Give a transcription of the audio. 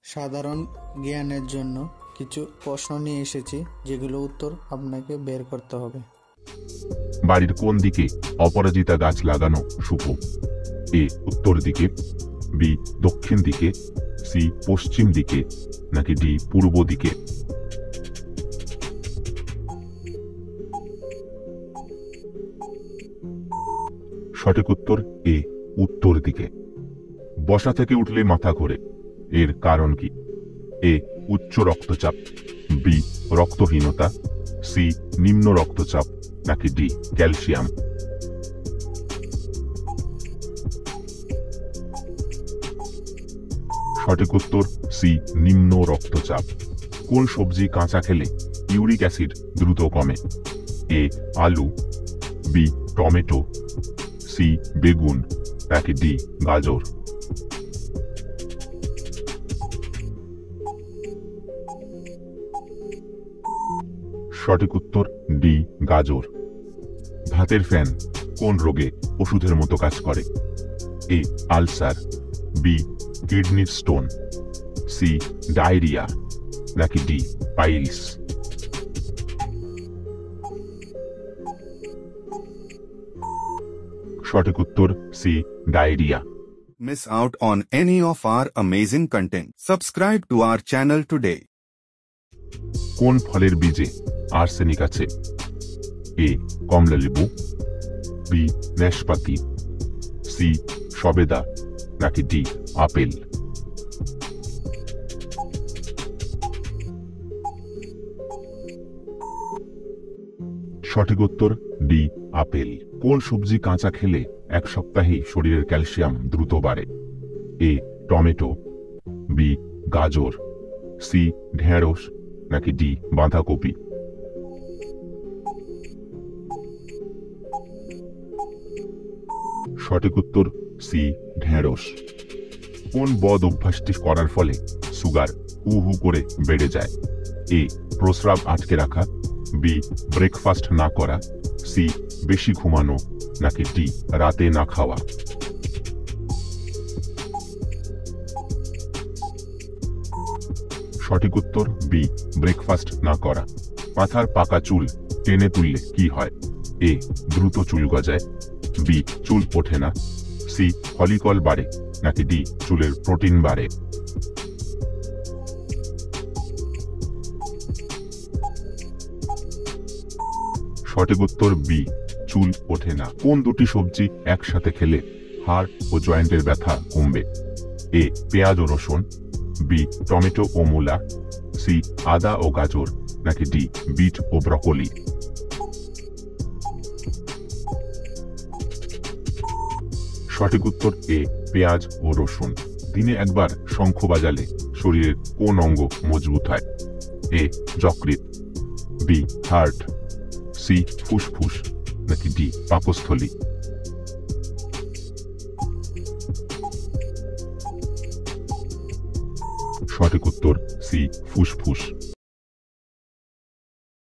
সাধারণ জ্ঞানের জন্য কিছু প্রশ্ন নিয়ে এসেছি, যেগুলো উত্তর আপনাকে বের করতে হবে। বাড়ির কোন দিকে অপরাজিতা গাছ লাগানো শুভ? এ উত্তর দিকে, বি দক্ষিণ দিকে, সি পশ্চিম দিকে, নাকি ডি পূর্ব দিকে? সঠিক উত্তর এ উত্তর দিকে। বসা থেকে উঠলে মাথা ঘোরে, এর কারণ কি? এ উচ্চ রক্তচাপ, বি রক্তহীনতা, সি নিম্ন রক্তচাপ, নাকি ডি ক্যালসিয়াম? সঠিক উত্তর সি নিম্ন রক্তচাপ। কোন সবজি কাঁচা খেলে ইউরিক অ্যাসিড দ্রুত কমে? এ আলু, বি টমেটো, সি বেগুন, নাকি ডি গাজর? সঠিক উত্তর ডি গাজর। ভাতের ফ্যান কোন রোগে ওষুধের মতো কাজ করে? এ আলসার, বি কিডনির স্টোন, সি ডায়রিয়া, নাকি ডি পাইলস? সঠিক উত্তর C diarrhoea. Miss out on any of our amazing content. Subscribe to our channel today. কোন ফলের বীজে আর্সেনিক আছে? এ কমলালেবু, বি নাশপাতি, সি সবেদা, নাকি ডি আপেল? সঠিক উত্তর ডি আপেল। কোন সবজি কাঁচা খেলে এক সপ্তাহেই শরীরের ক্যালসিয়াম দ্রুত বাড়ে? এ টমেটো, বি গাজর, সি ঢেঁড়স, নাকি ডি বাঁধাকপি? সঠিক উত্তর সি ঢেঁড়স। কোন বদ অভ্যাসটি করার ফলে সুগার হু হু করে বেড়ে যায়? এ প্রস্রাব আটকে রাখা, বি ব্রেকফাস্ট না করা, সি বেশি ঘুমানো, নাকি ডি রাতে না খাওয়া? সঠিক উত্তর বি ব্রেকফাস্ট না করা। মাথার পাকা চুল টেনে তুললে কি হয়? এ দ্রুত চুল গজায়, বি চুল ওঠে না, সি ফলিকল বাড়ে, নাকি ডি চুলের প্রোটিন বাড়ে? সঠিক উত্তর বি চুল ওঠে না। কোন দুটি সবজি একসাথে খেলে হাড় ও জয়েন্টের ব্যথা কমবে? এ পেঁয়াজ ও রসুন, বি টমেটো ও মূলা, সি আদা ও গাজর, নাকি ডি বিট ও ব্রকোলি? সঠিক উত্তর এ পেঁয়াজ ও রসুন। দিনে একবার শঙ্খ বাজালে শরীরের কোন অঙ্গ মজবুত হয়? এ যকৃৎ, বি হার্ট, সি ফুসফুস, নাকি ডি পাকস্থলী? সঠিক উত্তর সি ফুসফুস।